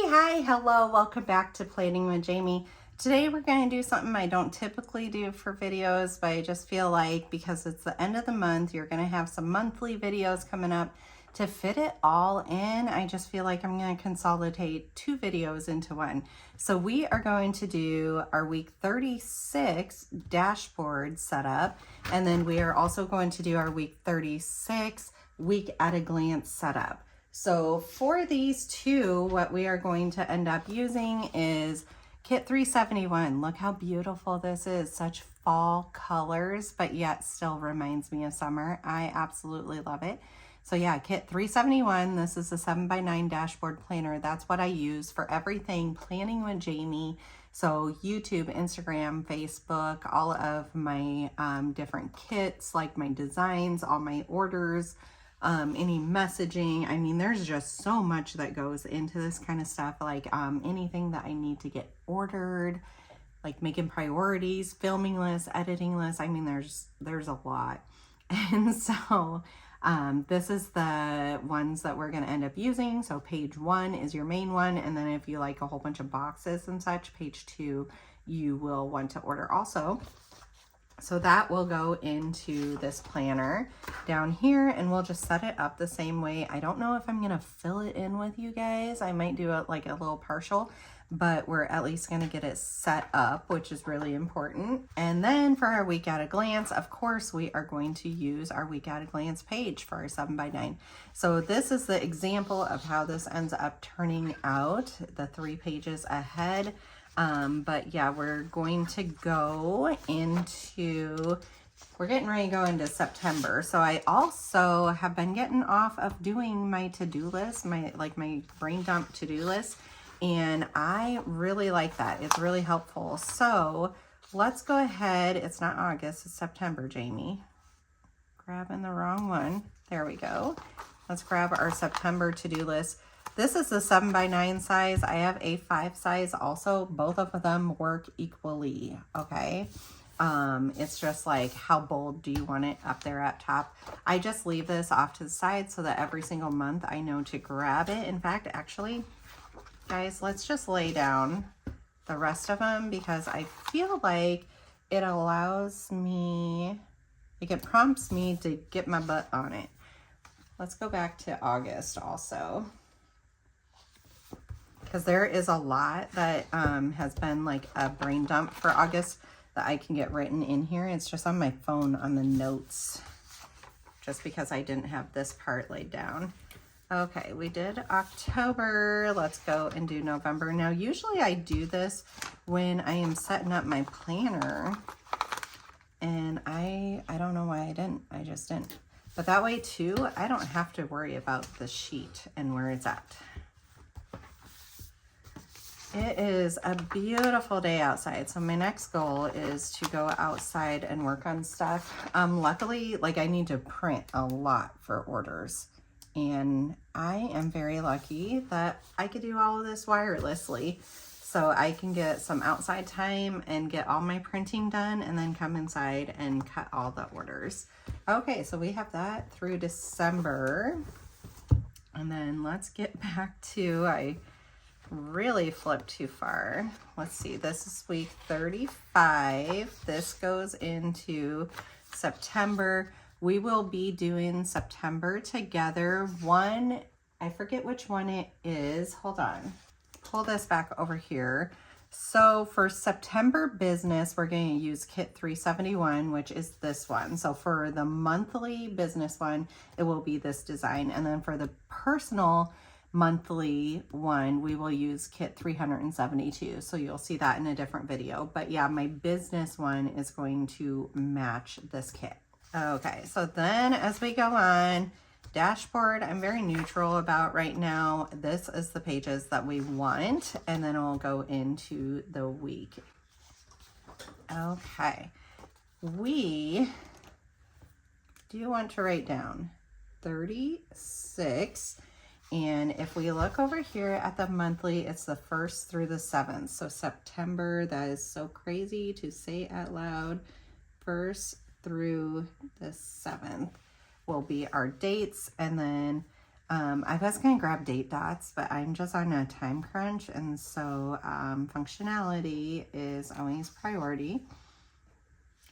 Hi, hello, welcome back to Planning with Jamie. Today we're going to do something I don't typically do for videos, but I just feel like because it's the end of the month, you're going to have some monthly videos coming up. To fit it all in, I just feel like I'm going to consolidate two videos into one. So we are going to do our week 36 dashboard setup, and then we are also going to do our week 36 week at a glance setup. So for these two, what we are going to end up using is Kit 371. Look how beautiful this is. Such fall colors, but yet still reminds me of summer. I absolutely love it. So yeah, Kit 371, this is a 7x9 dashboard planner. That's what I use for everything Planning with Jamie. So YouTube, Instagram, Facebook, all of my different kits, like my designs, all my orders, any messaging. I mean, there's just so much that goes into this kind of stuff, like anything that I need to get ordered, like making priorities, filming lists, editing lists. I mean, there's a lot. And so this is the ones that we're going to end up using. So page 1 is your main one, and then if you like a whole bunch of boxes and such, page 2 you will want to order also. So that will go into this planner down here, and we'll just set it up the same way. I don't know if I'm going to fill it in with you guys. I might do it like a little partial, but we're at least going to get it set up, which is really important. And then for our week at a glance, of course, we are going to use our week at a glance page for our 7x9. So this is the example of how this ends up turning out, the 3 pages ahead. But yeah, we're going to go into, we're getting ready to go into September. So I also have been getting off of doing my to-do list, my brain dump to-do list. And I really like that. It's really helpful. So let's go ahead. It's not August, it's September, Jamie. Grabbing the wrong one. There we go. Let's grab our September to-do list. This is the 7x9 size. I have a 5 size also. Both of them work equally, okay? It's just like, how bold do you want it up there at top? I just leave this off to the side so that every single month I know to grab it. In fact, actually, guys, let's just lay down the rest of them because I feel like it allows me, like it prompts me to get my butt on it. Let's go back to August also, because there is a lot that has been like a brain dump for August that I can get written in here. It's just on my phone on the notes, just because I didn't have this part laid down. Okay, we did October. Let's go and do November. Now, usually I do this when I am setting up my planner, and I don't know why I didn't. I just didn't. But that way too, I don't have to worry about the sheet and where it's at. It is a beautiful day outside. So my next goal is to go outside and work on stuff. Luckily, like I need to print a lot for orders. And I am very lucky that I could do all of this wirelessly. So I can get some outside time and get all my printing done and then come inside and cut all the orders. Okay, so we have that through December. And then let's get back to, I really flipped too far. Let's see, this is week 35. This goes into September. We will be doing September together. One, I forget which one it is. Hold on. Pull this back over here. So for September business, we're going to use Kit 371, which is this one. So for the monthly business one, it will be this design. And then for the personal monthly one, we will use Kit 372. So you'll see that in a different video. But yeah, my business one is going to match this kit. Okay, so then as we go on, dashboard, I'm very neutral about right now. This is the pages that we want, and then I'll go into the week. Okay, we do want to write down 36. And if we look over here at the monthly, it's the 1st through the 7th. So September, that is so crazy to say out loud. 1st through the 7th will be our dates. And then I was going to grab date dots, but I'm just on a time crunch, and so functionality is always priority.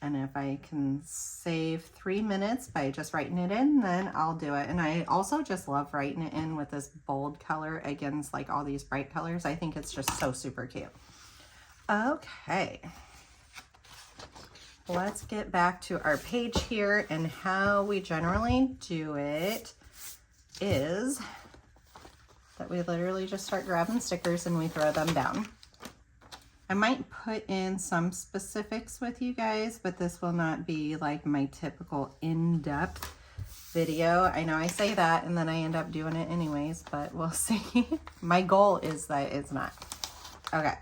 And if I can save 3 minutes by just writing it in, then I'll do it. And I also just love writing it in with this bold color against like all these bright colors. I think it's just so super cute. Okay. Let's get back to our page here, and how we generally do it is that we literally just start grabbing stickers and we throw them down. I might put in some specifics with you guys, but this will not be like my typical in-depth video. I know I say that and then I end up doing it anyways, but we'll see. My goal is that it's not. Okay,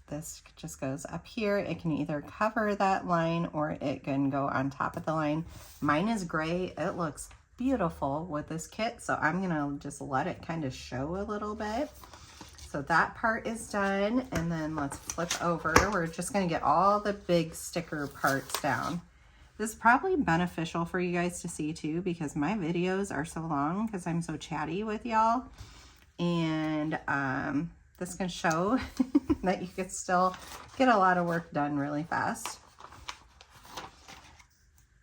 this just goes up here. It can either cover that line or it can go on top of the line. Mine is gray. It looks beautiful with this kit, so I'm gonna just let it kind of show a little bit. So that part is done, and then let's flip over. We're just gonna get all the big sticker parts down. This is probably beneficial for you guys to see too, because my videos are so long because I'm so chatty with y'all, and this can show that you could still get a lot of work done really fast.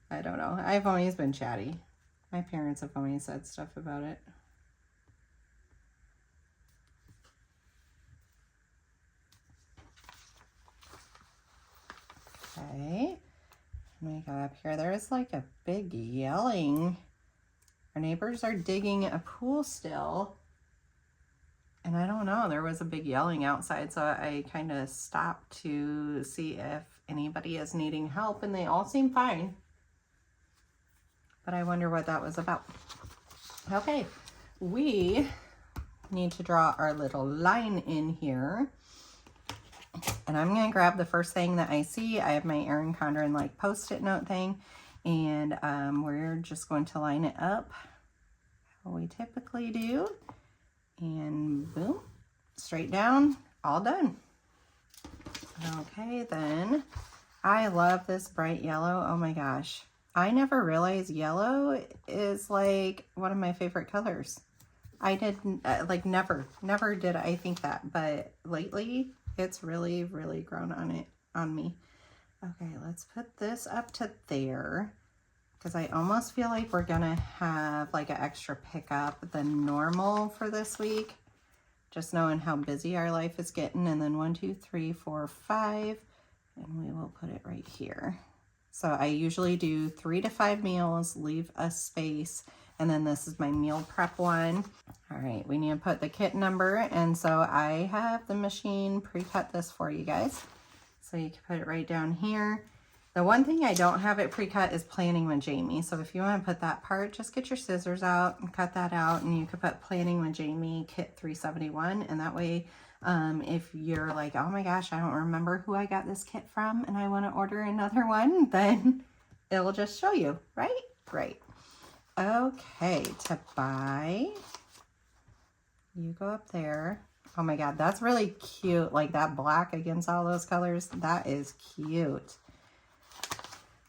I don't know, I've always been chatty. My parents have always said stuff about it. Okay, let me go up here. There's like a big yelling. Our neighbors are digging a pool still. And I don't know, there was a big yelling outside, so I kind of stopped to see if anybody is needing help, and they all seem fine. But I wonder what that was about. Okay, we need to draw our little line in here. And I'm going to grab the first thing that I see. I have my Erin Condren like post-it note thing, and we're just going to line it up how we typically do. And boom, straight down, all done. Okay, then I love this bright yellow. Oh my gosh. I never realized yellow is like one of my favorite colors. I didn't, like never did I think that, but lately it's really grown on me. Okay, let's put this up to there, because I almost feel like we're gonna have like an extra pickup than normal for this week, just knowing how busy our life is getting. And then 1, 2, 3, 4, 5, and we will put it right here. So I usually do 3 to 5 meals, leave a space, and then this is my meal prep one. All right, we need to put the kit number, and so I have the machine pre-cut this for you guys. So you can put it right down here. The one thing I don't have it pre-cut is Planning with Jamie. So if you want to put that part, just get your scissors out and cut that out, and you could put Planning with Jamie kit 371, and that way if you're like, oh my gosh, I don't remember who I got this kit from and I want to order another one, then it'll just show you, right? Great. Okay, to buy, you go up there. Oh my God, that's really cute. Like that black against all those colors, that is cute.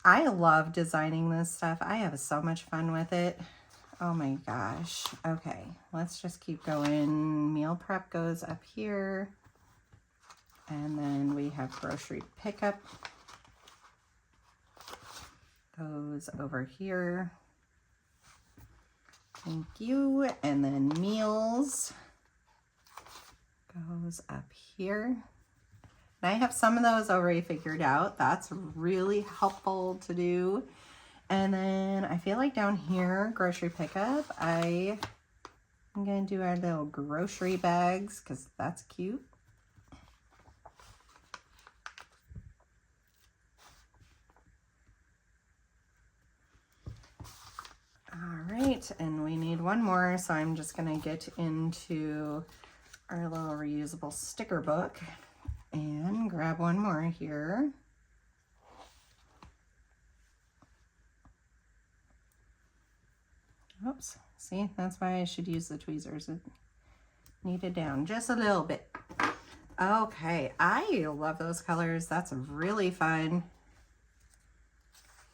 I love designing this stuff. I have so much fun with it. Oh my gosh. Okay, let's just keep going. Meal prep goes up here. And then we have grocery pickup. Goes over here. Thank you. And then meals goes up here. And I have some of those already figured out. That's really helpful to do. And then I feel like down here, grocery pickup, I'm going to do our little grocery bags because that's cute. All right, and we need one more, so I'm just going to get into our little reusable sticker book and grab one more here. Oops, see, that's why I should use the tweezers. It needed down just a little bit. Okay, I love those colors. That's really fun.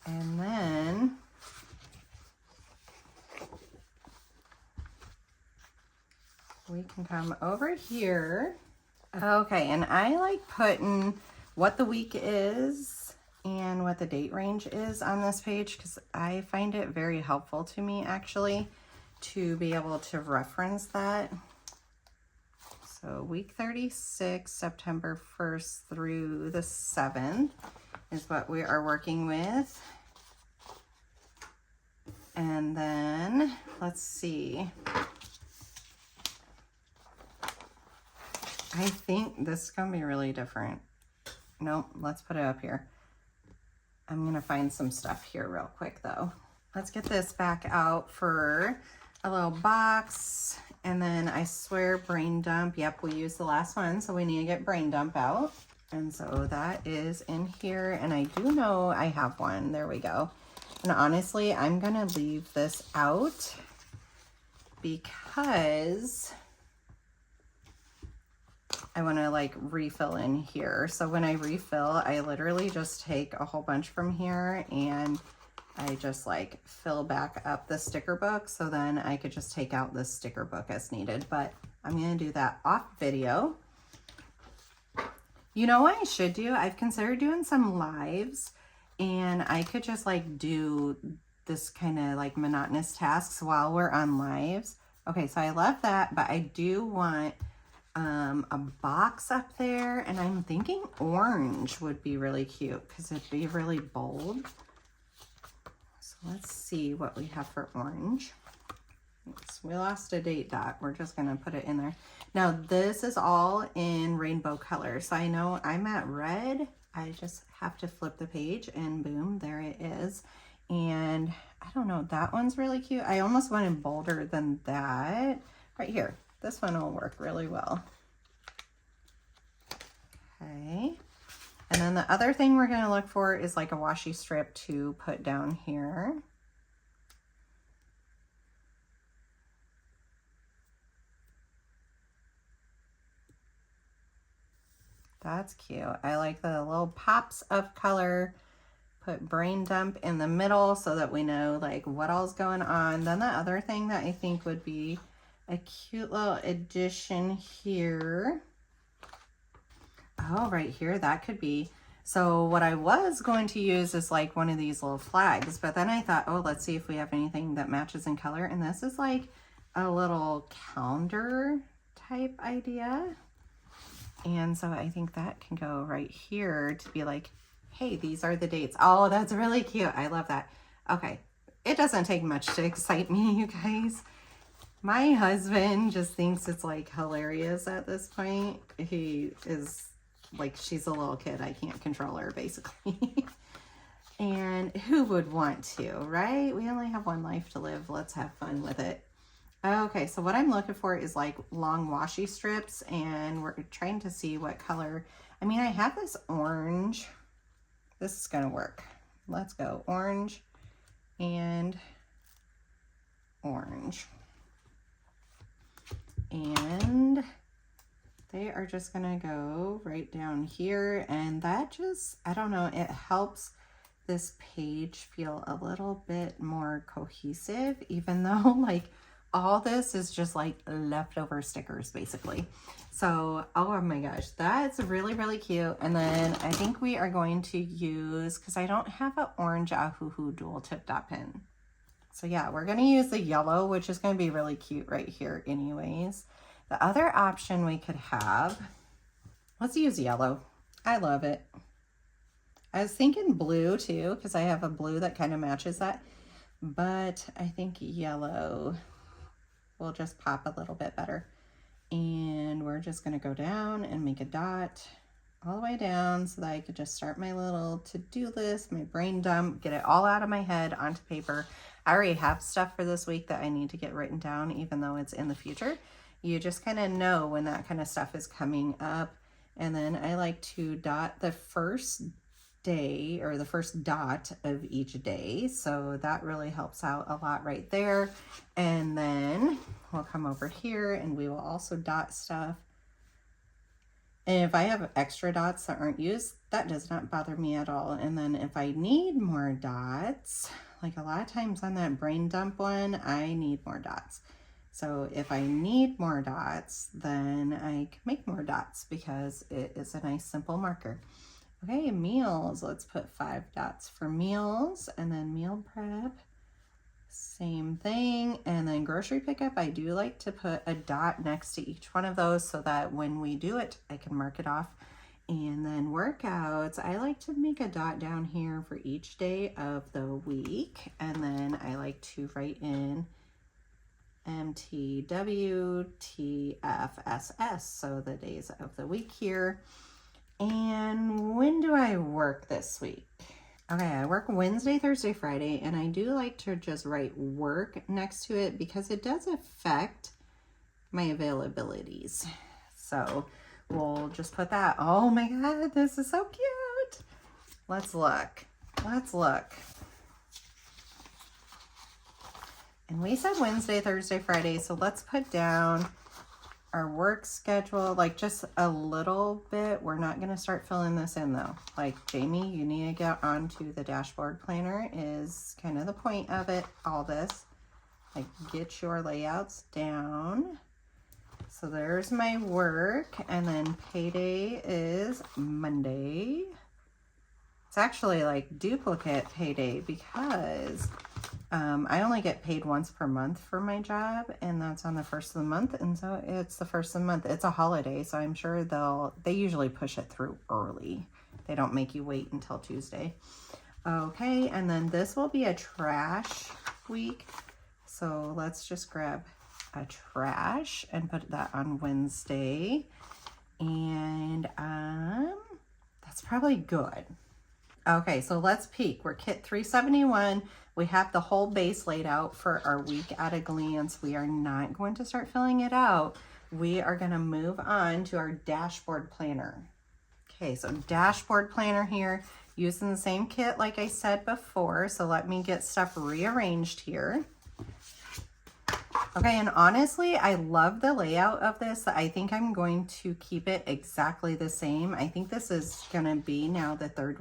And then we can come over here. Okay, and I like putting what the week is and what the date range is on this page because I find it very helpful to me actually to be able to reference that. So week 36, September 1st through the 7th is what we are working with. And then let's see. I think this is going to be really different. Nope, let's put it up here. I'm going to find some stuff here real quick though. Let's get this back out for a little box. And then I swear brain dump. Yep, we used the last one, so we need to get brain dump out. And so that is in here. And I do know I have one. There we go. And honestly, I'm going to leave this out because I want to like refill in here. So when I refill, I literally just take a whole bunch from here and I just like fill back up the sticker book. So then I could just take out the sticker book as needed, but I'm going to do that off video. You know what I should do? I've considered doing some lives and I could just like do this kind of like monotonous tasks while we're on lives. Okay, so I love that, but I do want a box up there, and I'm thinking orange would be really cute because it'd be really bold. So let's see what we have for orange. Oops, we lost a date dot. We're just gonna put it in there. Now this is all in rainbow color, so I know I'm at red. I just have to flip the page and boom, there it is. And I don't know, that one's really cute. I almost wanted bolder than that. Right here. This one will work really well. Okay. And then the other thing we're going to look for is like a washi strip to put down here. That's cute. I like the little pops of color. Put brain dump in the middle so that we know like what all's going on. Then the other thing that I think would be a cute little addition here. Oh, right here, that could be. So what I was going to use is like one of these little flags, but then I thought, oh, let's see if we have anything that matches in color. And this is like a little calendar type idea. And so I think that can go right here to be like, hey, these are the dates. Oh, that's really cute. I love that. Okay, it doesn't take much to excite me, you guys. My husband just thinks it's like hilarious at this point. He is like, she's a little kid. I can't control her basically. And who would want to, right? We only have one life to live. Let's have fun with it. Okay, so what I'm looking for is like long washi strips and we're trying to see what color. I mean, I have this orange. This is gonna work. Let's go orange and orange. And they are just gonna go right down here, and that just, I don't know, it helps this page feel a little bit more cohesive, even though like all this is just like leftover stickers basically. So, oh my gosh, that's really, really cute. And then I think we are going to use, because I don't have an orange Ahuhu dual tip dot pin. So yeah, we're going to use the yellow, which is going to be really cute right here anyways. The other option we could have, let's use yellow. I love it. I was thinking blue too, because I have a blue that kind of matches that. But I think yellow will just pop a little bit better. And we're just going to go down and make a dot all the way down so that I could just start my little to-do list, my brain dump, get it all out of my head onto paper. I already have stuff for this week that I need to get written down, even though it's in the future. You just kind of know when that kind of stuff is coming up. And then I like to dot the first day or the first dot of each day. So that really helps out a lot right there. And then we'll come over here and we will also dot stuff. And if I have extra dots that aren't used, that does not bother me at all. And then if I need more dots, like a lot of times on that brain dump one, I need more dots. So if I need more dots, then I can make more dots because it is a nice simple marker. Okay, meals, let's put 5 dots for meals, and then meal prep, same thing. And then grocery pickup, I do like to put a dot next to each one of those so that when we do it, I can mark it off. And then workouts, I like to make a dot down here for each day of the week. And then I like to write in MTW, TFSS, so the days of the week here. And when do I work this week? Okay, I work Wednesday, Thursday, Friday, and I do like to just write work next to it because it does affect my availabilities. So we'll just put that. Oh my God, this is so cute. Let's look. Let's look. And we said Wednesday, Thursday, Friday, so let's put down our work schedule, like just a little bit. We're not going to start filling this in though. Like, Jamie, you need to get onto the dashboard planner is kind of the point of it, all this. Like, get your layouts down. So there's my work, and then payday is Monday. It's actually like duplicate payday because I only get paid once per month for my job, and that's on the first of the month. And so it's the first of the month. It's a holiday, so I'm sure they usually push it through early. They don't make you wait until Tuesday. Okay, and then this will be a trash week. So let's just grab a trash and put that on Wednesday. And that's probably good. Okay, so let's peek. We're kit 371. We have the whole base laid out for our week at a glance. We are not going to start filling it out. We are going to move on to our dashboard planner. Okay, so dashboard planner here, using the same kit like I said before. So let me get stuff rearranged here. Okay, and honestly, I love the layout of this. I think I'm going to keep it exactly the same. I think this is gonna be now the 4th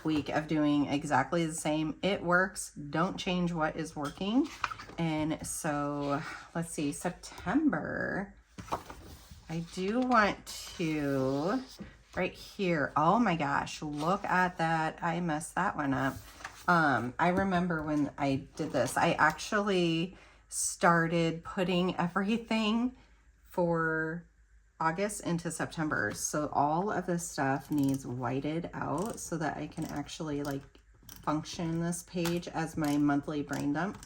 week of doing exactly the same. It works, don't change what is working. And so, let's see, September, I do want to, right here, oh my gosh, look at that, I messed that one up. I remember when I did this, I actually started putting everything for August into September. So all of this stuff needs whited out so that I can actually like function this page as my monthly brain dump.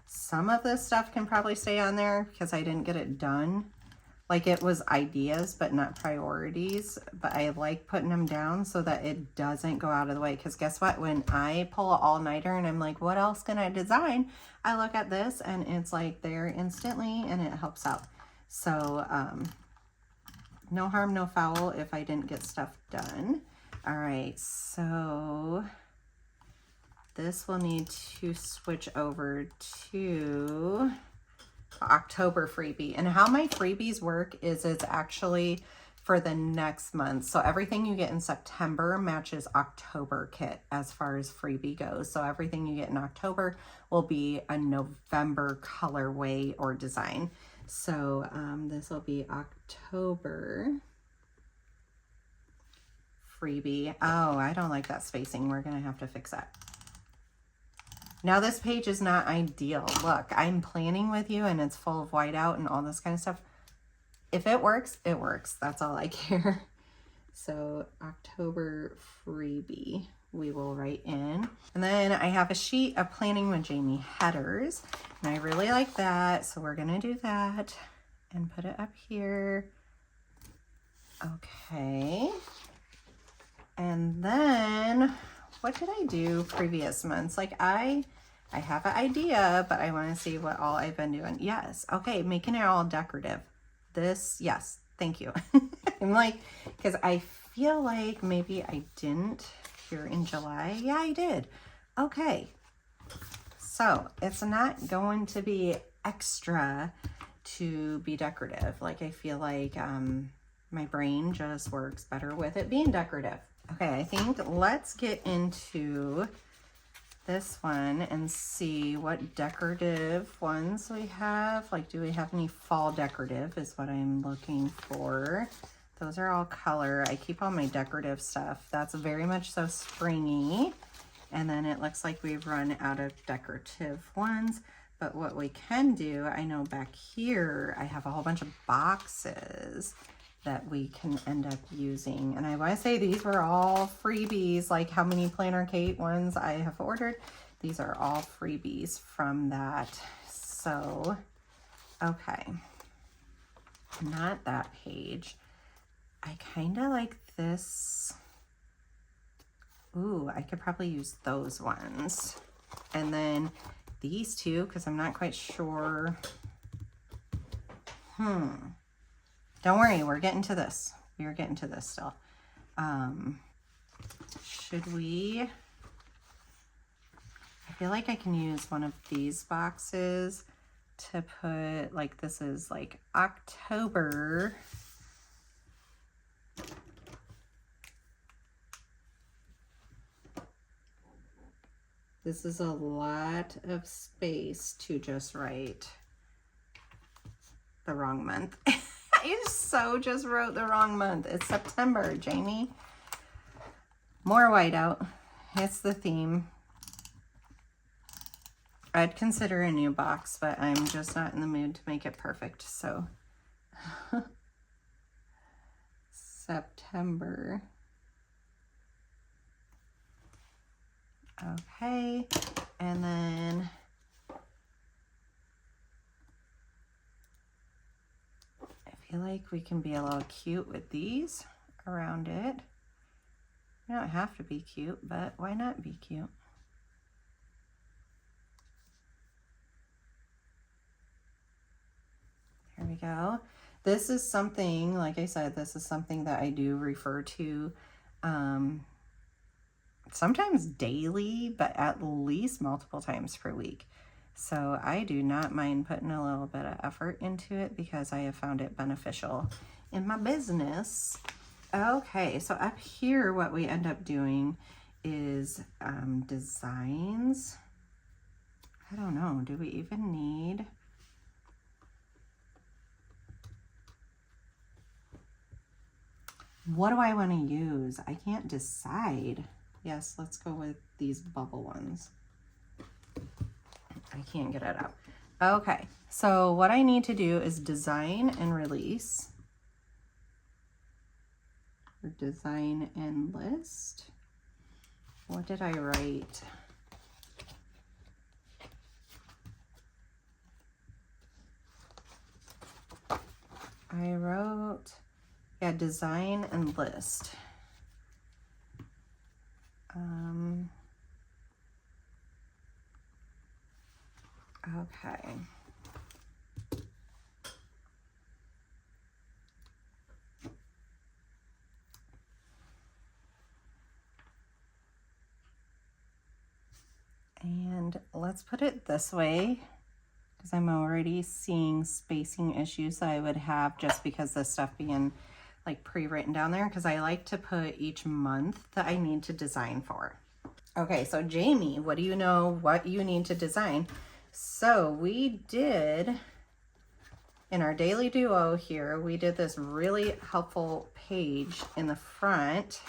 Some of this stuff can probably stay on there because I didn't get it done. Like, it was ideas, but not priorities. But I like putting them down so that it doesn't go out of the way. Because guess what? When I pull an all-nighter and I'm like, what else can I design? I look at this and it's like there instantly and it helps out. So, no harm, no foul if I didn't get stuff done. All right, so this will need to switch over to October freebie. And how my freebies work is it's actually for the next month. So everything you get in September matches October kit as far as freebie goes. So everything you get in October will be a November colorway or design. So this will be October freebie. Oh, I don't like that spacing. We're gonna have to fix that. Now this page is not ideal. Look, I'm planning with you and it's full of whiteout and all this kind of stuff. If it works, it works. That's all I care. So October freebie, we will write in. And then I have a sheet of Planning with Jamie headers. And I really like that. So we're gonna do that and put it up here. Okay. And then what did I do previous months? Like I have an idea, but I want to see what all I've been doing. Yes. Okay. Making it all decorative. This, yes. Thank you. I'm like, because I feel like maybe I didn't here in July. Yeah, I did. Okay. So it's not going to be extra to be decorative. Like I feel like my brain just works better with it being decorative. Okay, I think let's get into this one and see what decorative ones we have. Like, do we have any fall decorative is what I'm looking for. Those are all color. I keep all my decorative stuff. That's very much so springy. And then it looks like we've run out of decorative ones. But what we can do, I know back here, I have a whole bunch of boxes that we can end up using. And I want to say these were all freebies, like how many Planner Kate ones I have ordered. These are all freebies from that. So, okay. Not that page. I kind of like this. Ooh, I could probably use those ones. And then these two, because I'm not quite sure. Don't worry, we're getting to this. We are getting to this still. Should we? I feel like I can use one of these boxes to put, like, this is like October. This is a lot of space to just write the wrong month. I just wrote the wrong month. It's September, Jamie. More whiteout. It's the theme. I'd consider a new box, but I'm just not in the mood to make it perfect. So September. Okay. And then I feel like we can be a little cute with these around it. You don't have to be cute, but why not be cute? There we go. This is something, like I said, this is something that I do refer to sometimes daily, but at least multiple times per week. So I do not mind putting a little bit of effort into it because I have found it beneficial in my business. Okay, so up here, what we end up doing is designs. I don't know, do we even need? What do I want to use? I can't decide. Yes, let's go with these bubble ones. I can't get it up. Okay, so what I need to do is design and release. Or design and list. What did I write? I wrote, yeah, design and list. Okay. And let's put it this way, because I'm already seeing spacing issues that I would have just because this stuff being like pre-written down there, because I like to put each month that I need to design for. Okay, so Jamie, what do you know what you need to design? So we did, in our daily duo here, we did this really helpful page in the front,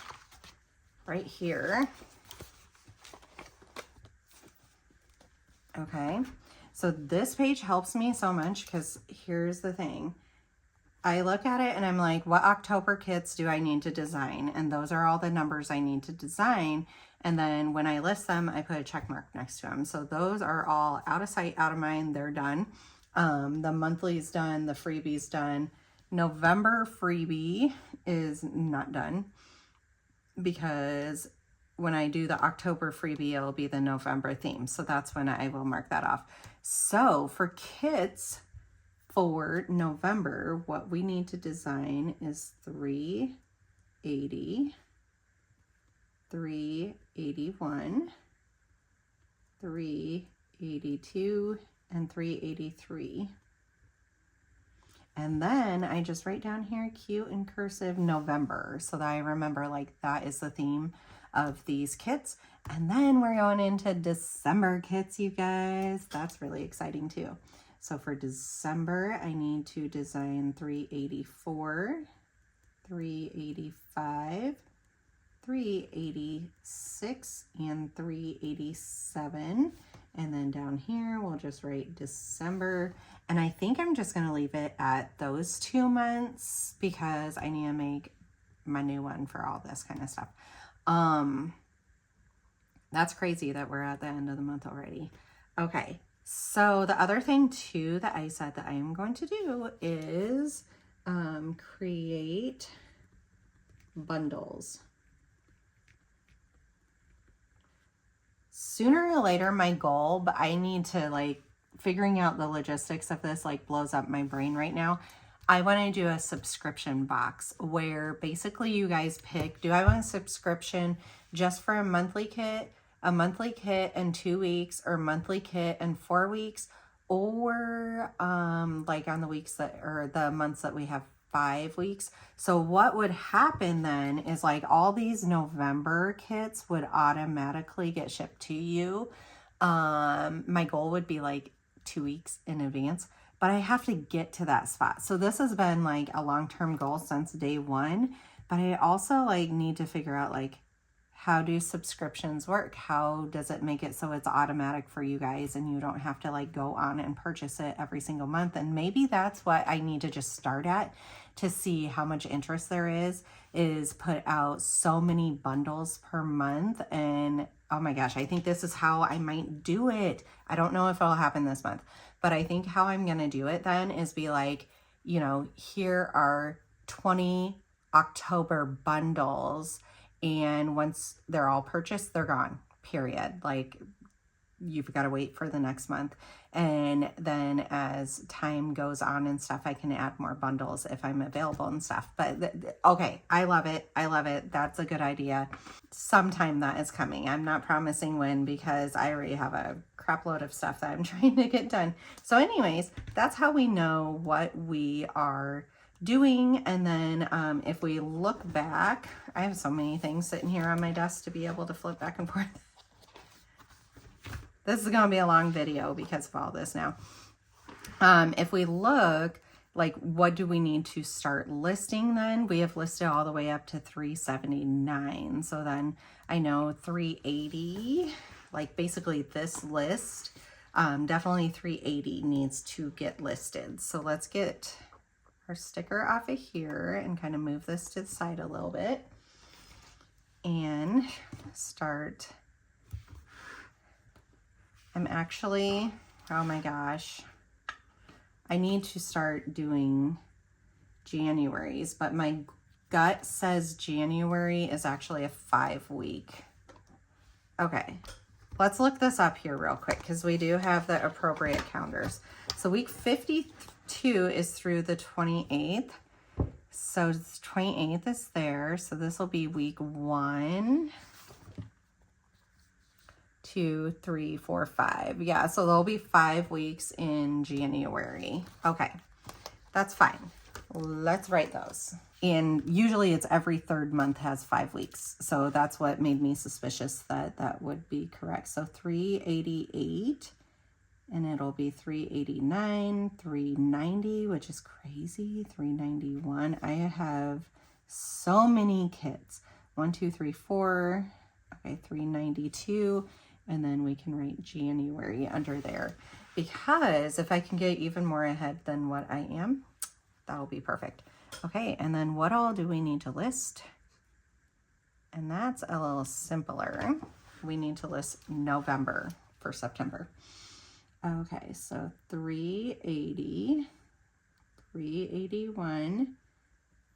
right here. Okay, so this page helps me so much because here's the thing. I look at it and I'm like, what October kits do I need to design? And those are all the numbers I need to design. And then when I list them, I put a check mark next to them. So those are all out of sight, out of mind. They're done. The monthly's done. The freebie's done. November freebie is not done because when I do the October freebie, it'll be the November theme. So that's when I will mark that off. So for kits for November, what we need to design is 380, 381, 382, and 383. And then I just write down here cute in cursive November so that I remember like that is the theme of these kits. And then we're going into December kits, you guys. That's really exciting too. So for December, I need to design 384, 385, 386, and 387. And then down here, we'll just write December. And I think I'm just going to leave it at those 2 months because I need to make my new one for all this kind of stuff. That's crazy that we're at the end of the month already. Okay, so the other thing too that I said that I am going to do is create bundles. Sooner or later, my goal, but I need to like figuring out the logistics of this like blows up my brain right now. I want to do a subscription box where basically you guys pick, do I want a subscription just for a monthly kit and 2 weeks, or monthly kit and 4 weeks, or like on the weeks that, or the months that we have 5 weeks. So what would happen then is like all these November kits would automatically get shipped to you. My goal would be like 2 weeks in advance, but I have to get to that spot. So this has been like a long-term goal since day one, but I also like need to figure out like, how do subscriptions work? How does it make it so it's automatic for you guys and you don't have to like go on and purchase it every single month? And maybe that's what I need to just start at to see how much interest there is put out so many bundles per month. And oh my gosh, I think this is how I might do it. I don't know if it'll happen this month, but I think how I'm going to do it then is be like, you know, here are 20 October bundles. And once they're all purchased, they're gone, period. Like you've got to wait for the next month. And then as time goes on and stuff, I can add more bundles if I'm available and stuff. But okay, I love it. I love it. That's a good idea. Sometime that is coming. I'm not promising when because I already have a crap load of stuff that I'm trying to get done. So anyways, that's how we know what we are doing. And then if we look back, I have so many things sitting here on my desk to be able to flip back and forth. This is going to be a long video because of all this now. If we look, like what do we need to start listing then? We have listed all the way up to 379. So then I know 380, like basically this list, definitely 380 needs to get listed. So let's get our sticker off of here and kind of move this to the side a little bit and start. I'm actually, oh my gosh, I need to start doing January's, but my gut says January is actually a 5 week. Okay, let's look this up here real quick because we do have the appropriate calendars. So week 52 is through the 28th. So the 28th is there. So this will be week 1, 2, 3, 4, 5. Yeah, so there'll be 5 weeks in January. Okay, that's fine. Let's write those. And usually it's every 3rd month has 5 weeks. So that's what made me suspicious that that would be correct. So 388, and it'll be 389, 390, which is crazy, 391. I have so many kits. 1, 2, 3, 4, okay, 392. And then we can write January under there because if I can get even more ahead than what I am, that'll be perfect. Okay, and then what all do we need to list? And that's a little simpler. We need to list November for September. Okay, so 380, 381,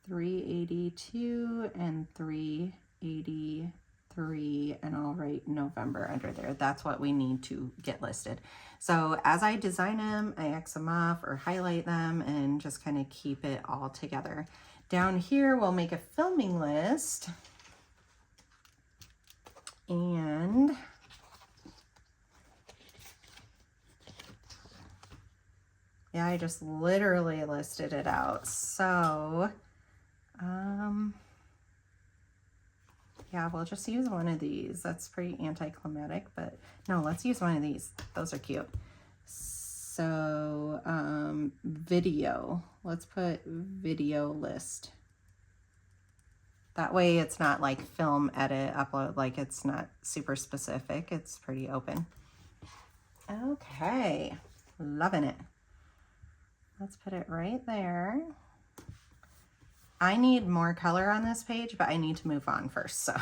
382, and 383, and I'll write November under there. That's what we need to get listed. So as I design them, I X them off or highlight them and just kind of keep it all together. Down here, we'll make a filming list. And Yeah, I just literally listed it out. So, yeah, we'll just use one of these. That's pretty anticlimactic, but no, let's use one of these. Those are cute. So, video. Let's put video list. That way it's not like film, edit, upload, like it's not super specific. It's pretty open. Okay, loving it. Let's put it right there. I need more color on this page, but I need to move on first. So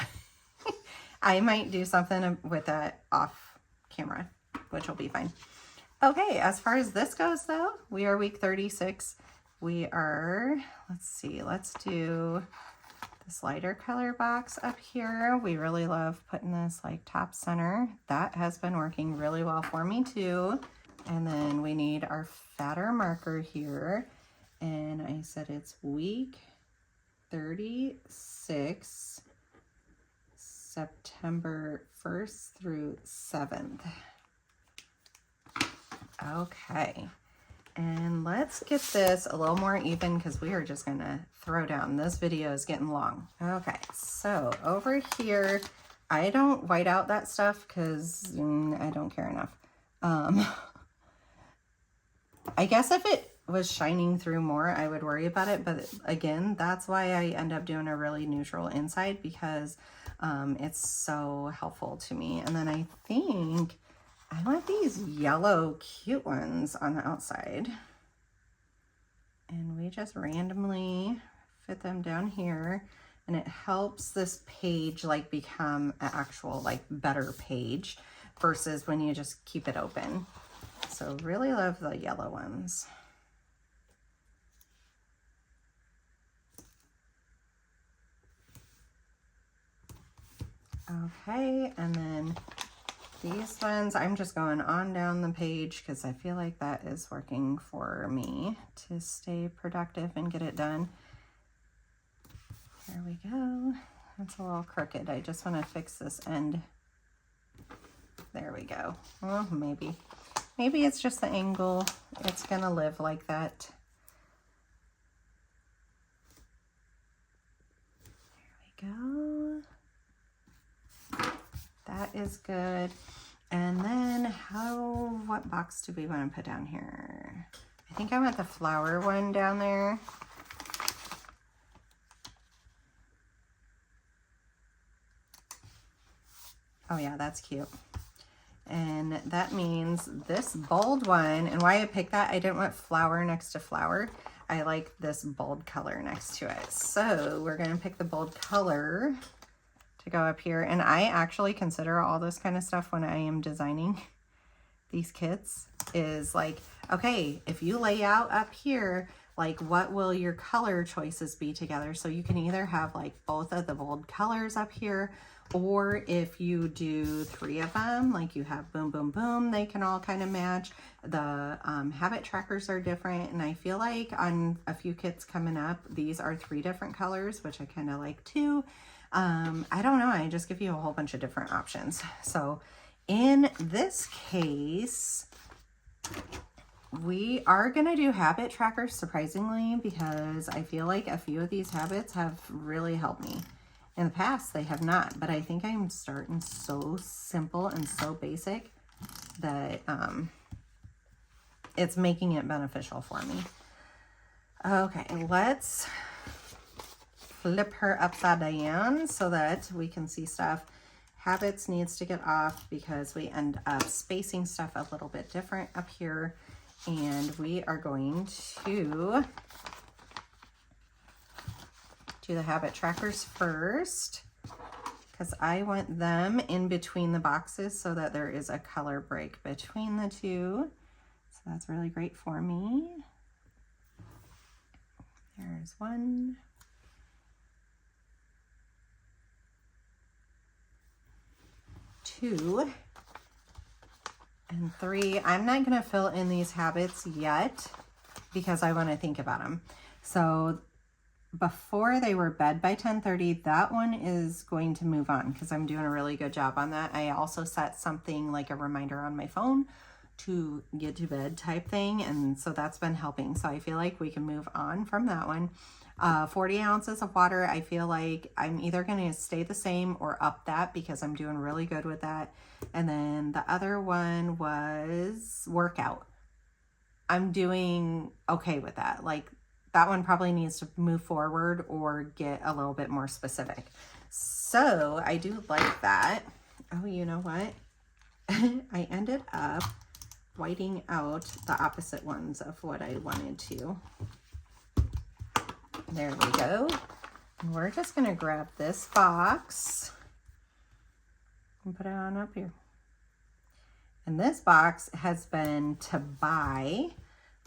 I might do something with that off camera, which will be fine. Okay, as far as this goes though, we are week 36. We are, let's see, let's do this lighter color box up here. We really love putting this like top center. That has been working really well for me too. And then we need our fatter marker here. And I said it's week 36, September 1st through 7th. Okay, and let's get this a little more even because we are just gonna throw down. This video is getting long. Okay, so over here, I don't white out that stuff because I don't care enough. I guess if it was shining through more, I would worry about it. But again, that's why I end up doing a really neutral inside, because it's so helpful to me. And then I think I want these yellow cute ones on the outside. And we just randomly fit them down here. And it helps this page like become an actual like better page versus when you just keep it open. So really love the yellow ones. Okay, and then these ones, I'm just going on down the page because I feel like that is working for me to stay productive and get it done. There we go. That's a little crooked. I just want to fix this end. There we go. Well, maybe it's just the angle. It's gonna live like that. There we go. That is good. And then what box do we want to put down here? I think I want the flower one down there. Oh yeah, that's cute. And that means this bold one, and why I picked that, I didn't want flower next to flower. I like this bold color next to it. So we're gonna pick the bold color to go up here. And I actually consider all this kind of stuff when I am designing these kits is like, okay, if you lay out up here, like what will your color choices be together? So you can either have like both of the bold colors up here, or if you do 3 of them, like you have boom, boom, boom, they can all kind of match. The habit trackers are different. And I feel like on a few kits coming up, these are 3 different colors, which I kind of like too. I don't know, I just give you a whole bunch of different options. So in this case, we are going to do habit trackers, surprisingly, because I feel like a few of these habits have really helped me. In the past, they have not, but I think I'm starting so simple and so basic that it's making it beneficial for me. Okay, let's flip her upside down so that we can see stuff. Habits needs to get off because we end up spacing stuff a little bit different up here. And we are going to do the habit trackers first because I want them in between the boxes so that there is a color break between the two. So that's really great for me. There's 1. 2 and 3. I'm not going to fill in these habits yet because I want to think about them. So before they were bed by 10:30, that one is going to move on because I'm doing a really good job on that. I also set something like a reminder on my phone to get to bed type thing. And so that's been helping. So I feel like we can move on from that one. 40 ounces of water. I feel like I'm either going to stay the same or up that because I'm doing really good with that. And then the other one was workout. I'm doing okay with that. Like that one probably needs to move forward or get a little bit more specific. So I do like that. Oh, you know what? I ended up whiting out the opposite ones of what I wanted to. There we go. And we're just going to grab this box and put it on up here. And this box has been to buy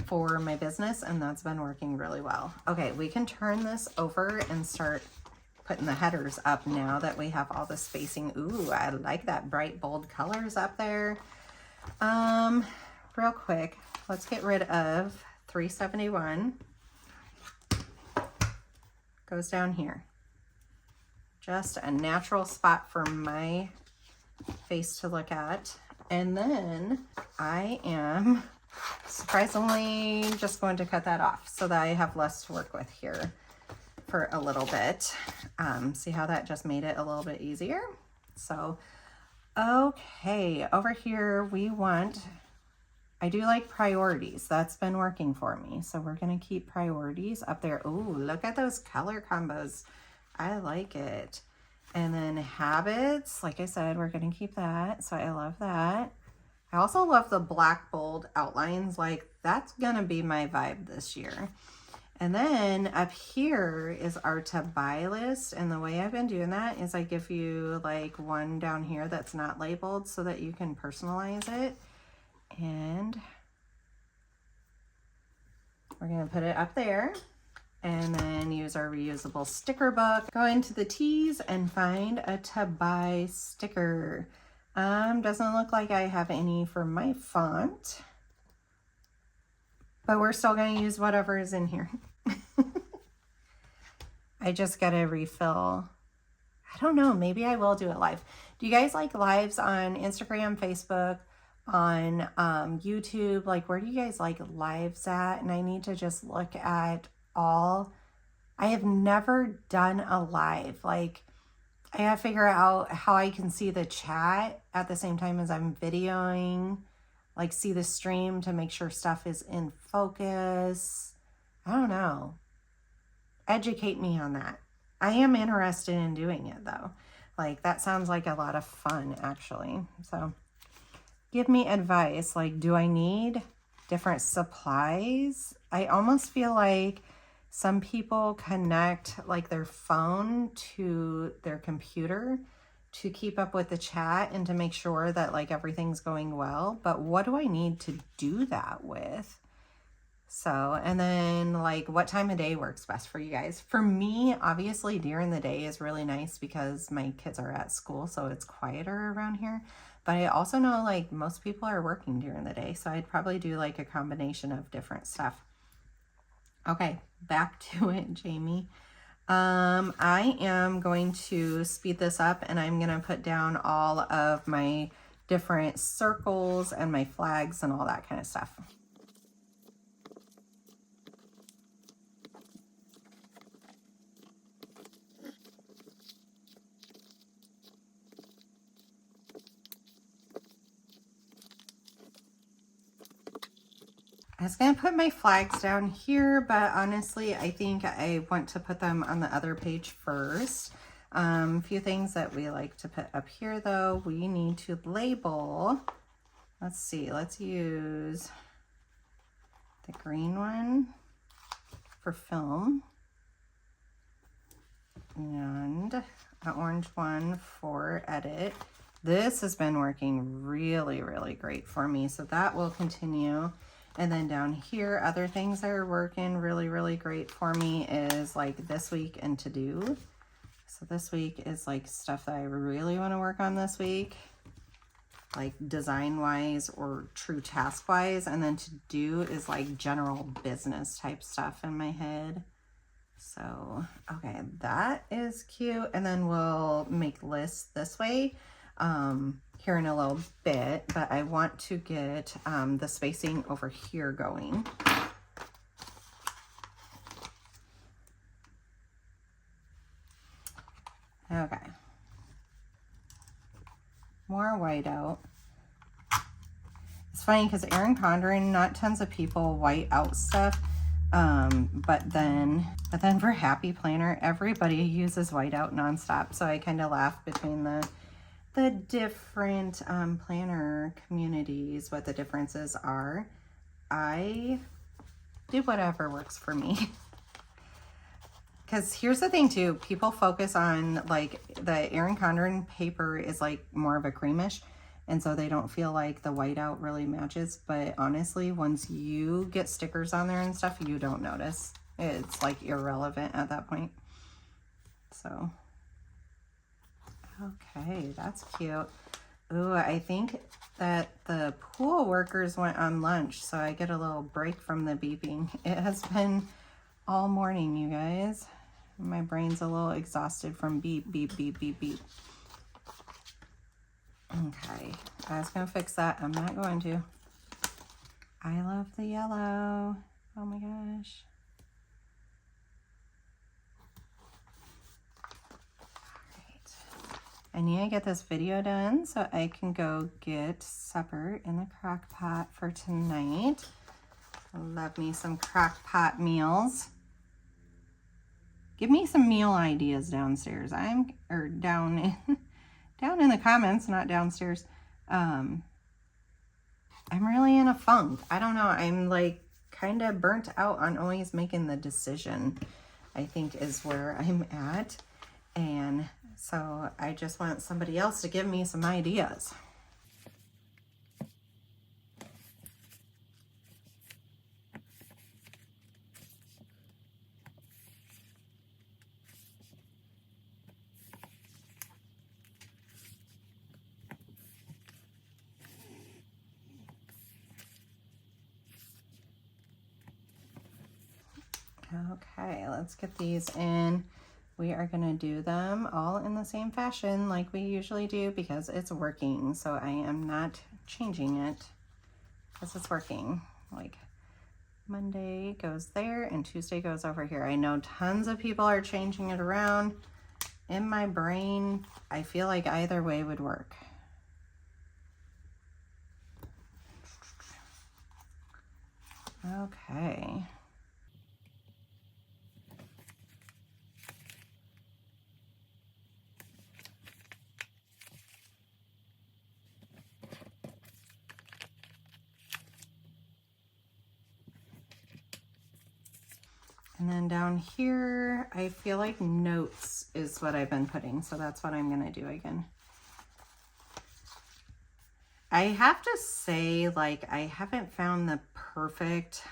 for my business, and that's been working really well. Okay, we can turn this over and start putting the headers up now that we have all the spacing. Ooh, I like that bright, bold colors up there. Real quick, let's get rid of 371. Goes down here. Just a natural spot for my face to look at. And then I am surprisingly just going to cut that off so that I have less to work with here for a little bit. See how that just made it a little bit easier? So, okay, over here we want, I do like priorities. That's been working for me. So we're going to keep priorities up there. Ooh, look at those color combos. I like it. And then habits, like I said, we're going to keep that. So I love that. I also love the black bold outlines. Like that's going to be my vibe this year. And then up here is our to buy list. And the way I've been doing that is I give you like one down here that's not labeled so that you can personalize it. And we're going to put it up there and then use our reusable sticker book. Go into the T's and find a to buy sticker. Doesn't look like I have any for my font, but we're still going to use whatever is in here. I just got to refill. I don't know. Maybe I will do it live. Do you guys like lives on Instagram, Facebook, on YouTube? Like, where do you guys like lives at? And I need to just look at all. I have never done a live. Like, I gotta figure out how I can see the chat at the same time as I'm videoing, like see the stream to make sure stuff is in focus. I don't know. Educate me on that. I am interested in doing it though. Like that sounds like a lot of fun actually. So give me advice. Like, do I need different supplies? I almost feel like some people connect like their phone to their computer to keep up with the chat and to make sure that like everything's going well. But what do I need to do that with? So, and then like what time of day works best for you guys? For me, obviously during the day is really nice because my kids are at school, so it's quieter around here. But I also know like most people are working during the day, so I'd probably do like a combination of different stuff. Okay, back to it, Jamie. I am going to speed this up and I'm going to put down all of my different circles and my flags and all that kind of stuff. I was going to put my flags down here, but honestly, I think I want to put them on the other page first. A few things that we like to put up here, though. We need to label. Let's see. Let's use the green one for film and the orange one for edit. This has been working really, really great for me, so that will continue. And then down here, other things that are working really, really great for me is like this week and to do. So this week is like stuff that I really want to work on this week, like design wise or true task wise. And then to do is like general business type stuff in my head. So, okay, that is cute. And then we'll make lists this way. here in a little bit, but I want to get the spacing over here going. Okay. More white out. It's funny because Erin Condren, not tons of people white out stuff, but then for Happy Planner, everybody uses white out nonstop. So I kind of laugh between the different planner communities, what the differences are. I do whatever works for me. Because here's the thing too, people focus on like the Erin Condren paper is like more of a creamish, and so they don't feel like the whiteout really matches. But honestly, once you get stickers on there and stuff, you don't notice. It's like irrelevant at that point. So, okay, that's cute. Ooh, I think that the pool workers went on lunch, so I get a little break from the beeping. It has been all morning, you guys. My brain's a little exhausted from beep, beep, beep, beep, beep. Okay, I was gonna fix that. I'm not going to. I love the yellow. Oh my gosh. All right. I need to get this video done so I can go get supper in the crock pot for tonight. Love me some crock pot meals. Give me some meal ideas downstairs. Down in the comments, not downstairs. I'm really in a funk. I don't know. I'm like kind of burnt out on always making the decision, I think is where I'm at. And so I just want somebody else to give me some ideas. Okay, let's get these in. We are going to do them all in the same fashion like we usually do because it's working. So I am not changing it because it's working. Like Monday goes there and Tuesday goes over here. I know tons of people are changing it around. In my brain, I feel like either way would work. Okay. And then down here, I feel like notes is what I've been putting. So that's what I'm going to do again. I have to say, like, I haven't found the perfect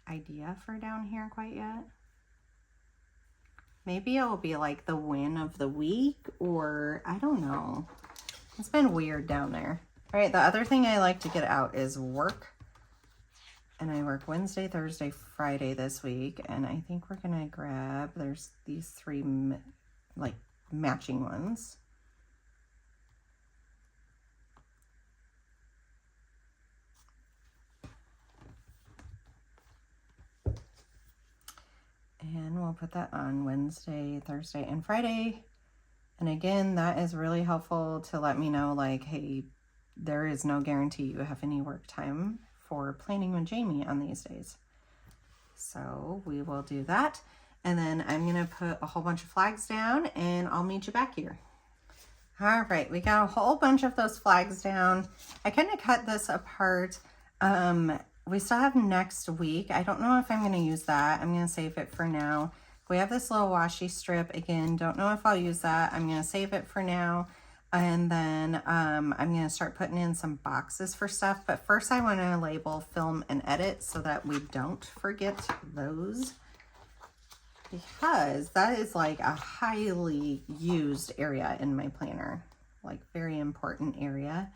idea for down here quite yet. Maybe it will be like the win of the week, or I don't know. It's been weird down there. All right, the other thing I like to get out is work. And I work Wednesday, Thursday, Friday this week. And I think we're going to grab, there's these three like matching ones. And we'll put that on Wednesday, Thursday, and Friday. And again, that is really helpful to let me know, like, hey, there is no guarantee you have any work time for Planning with Jamie on these days. So we will do that. And then I'm going to put a whole bunch of flags down and I'll meet you back here. All right, we got a whole bunch of those flags down. I kind of cut this apart. We still have next week. I don't know if I'm going to use that. I'm going to save it for now. We have this little washi strip. Again, don't know if I'll use that. I'm going to save it for now. And then I'm going to start putting in some boxes for stuff. But first I want to label, film, and edit so that we don't forget those. Because that is like a highly used area in my planner. Like very important area.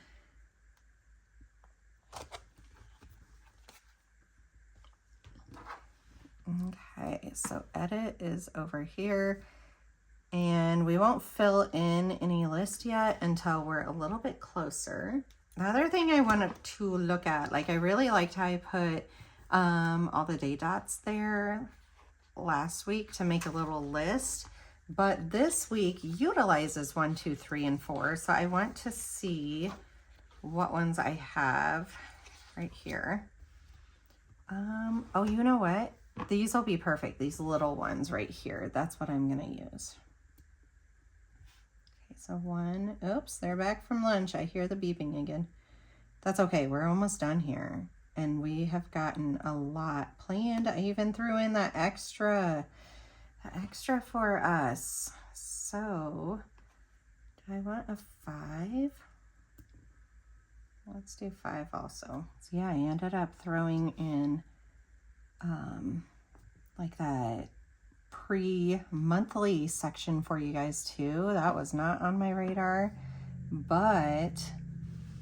Okay, so edit is over here. And we won't fill in any list yet until we're a little bit closer. The other thing I wanted to look at, like I really liked how I put all the day dots there last week to make a little list. But this week utilizes 1, 2, 3, and 4. So I want to see what ones I have right here. Oh, you know what? These will be perfect. These little ones right here. That's what I'm going to use. So 1, oops, they're back from lunch. I hear the beeping again. That's okay. We're almost done here. And we have gotten a lot planned. I even threw in that extra for us. So do I want a 5? Let's do 5 also. So yeah, I ended up throwing in like that pre-monthly section for you guys too. That was not on my radar, but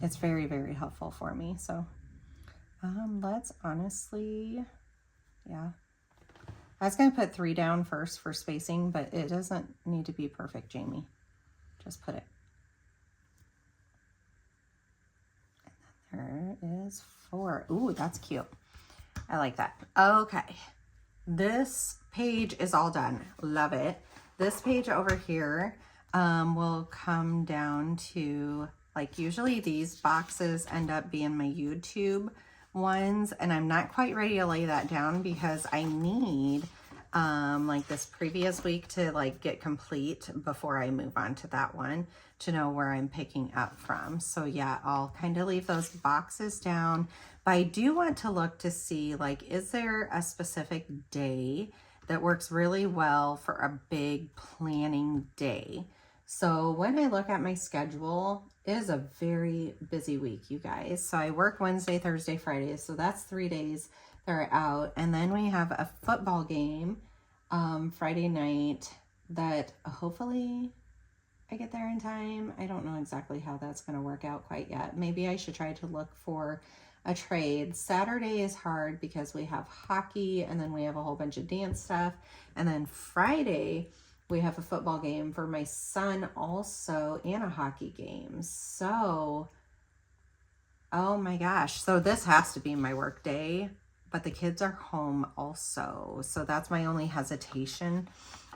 it's very, very helpful for me. So let's honestly, yeah. I was going to put 3 down first for spacing, but it doesn't need to be perfect, Jamie. Just put it. And then there is 4. Ooh, that's cute. I like that. Okay. This page is all done. Love it. This page over here will come down to, like, usually these boxes end up being my YouTube ones, and I'm not quite ready to lay that down because I need like this previous week to like get complete before I move on to that one to know where I'm picking up from. So yeah, I'll kind of leave those boxes down, but I do want to look to see, like, is there a specific day that works really well for a big planning day? So when I look at my schedule, it is a very busy week, you guys. So I work Wednesday, Thursday, Friday. So that's 3 days that are out. And then we have a football game Friday night that hopefully I get there in time. I don't know exactly how that's going to work out quite yet. Maybe I should try to look for a trade. Saturday is hard because we have hockey and then we have a whole bunch of dance stuff. And then Friday, we have a football game for my son also and a hockey game. So, oh my gosh. So this has to be my work day, but the kids are home also. So that's my only hesitation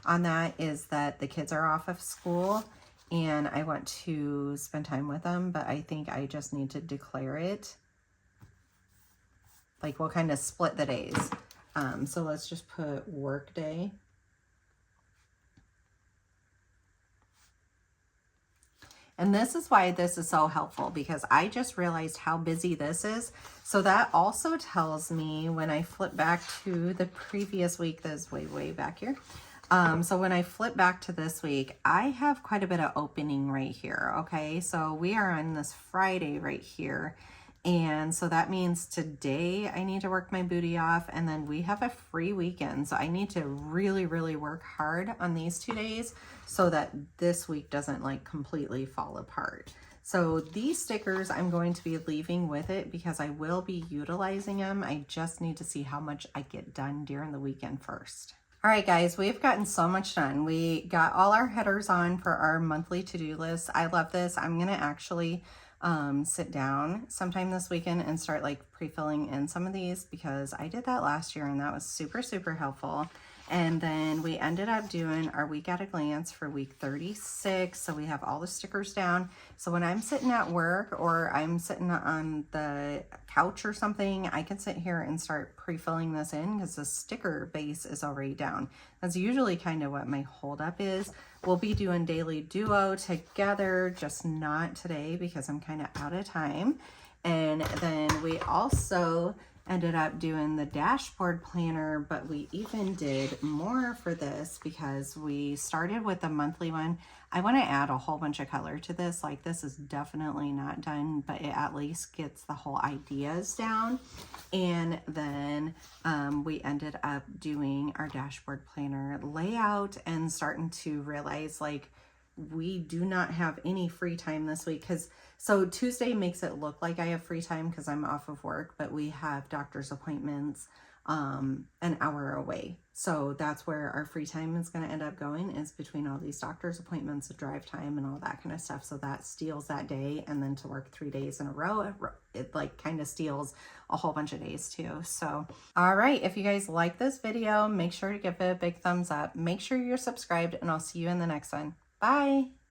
on that, is that the kids are off of school and I want to spend time with them, but I think I just need to declare it. Like, we'll kind of split the days. So let's just put work day. And this is why this is so helpful, because I just realized how busy this is. So that also tells me when I flip back to the previous week, that is way, way back here. So when I flip back to this week, I have quite a bit of opening right here. Okay, so we are on this Friday right here. And so that means today I need to work my booty off, and then we have a free weekend. So I need to really, really work hard on these 2 days so that this week doesn't like completely fall apart. So these stickers I'm going to be leaving with it because I will be utilizing them. I just need to see how much I get done during the weekend first. All right, guys, we've gotten so much done. We got all our headers on for our monthly to-do list. I love this. I'm going to actually sit down sometime this weekend and start like pre-filling in some of these, because I did that last year and that was super, super helpful. And then we ended up doing our week at a glance for week 36. So we have all the stickers down. So when I'm sitting at work or I'm sitting on the couch or something, I can sit here and start pre-filling this in because the sticker base is already down. That's usually kind of what my holdup is. We'll be doing daily duo together, just not today because I'm kind of out of time. And then we also ended up doing the dashboard planner, but we even did more for this because we started with the monthly one. I want to add a whole bunch of color to this. Like, this is definitely not done, but it at least gets the whole ideas down. And then we ended up doing our dashboard planner layout and starting to realize, like, we do not have any free time this week, because so Tuesday makes it look like I have free time because I'm off of work, but we have doctor's appointments an hour away. So that's where our free time is going to end up going, is between all these doctor's appointments, the drive time and all that kind of stuff. So that steals that day. And then to work 3 days in a row, it like kind of steals a whole bunch of days too. So, all right. If you guys like this video, make sure to give it a big thumbs up. Make sure you're subscribed, and I'll see you in the next one. Bye.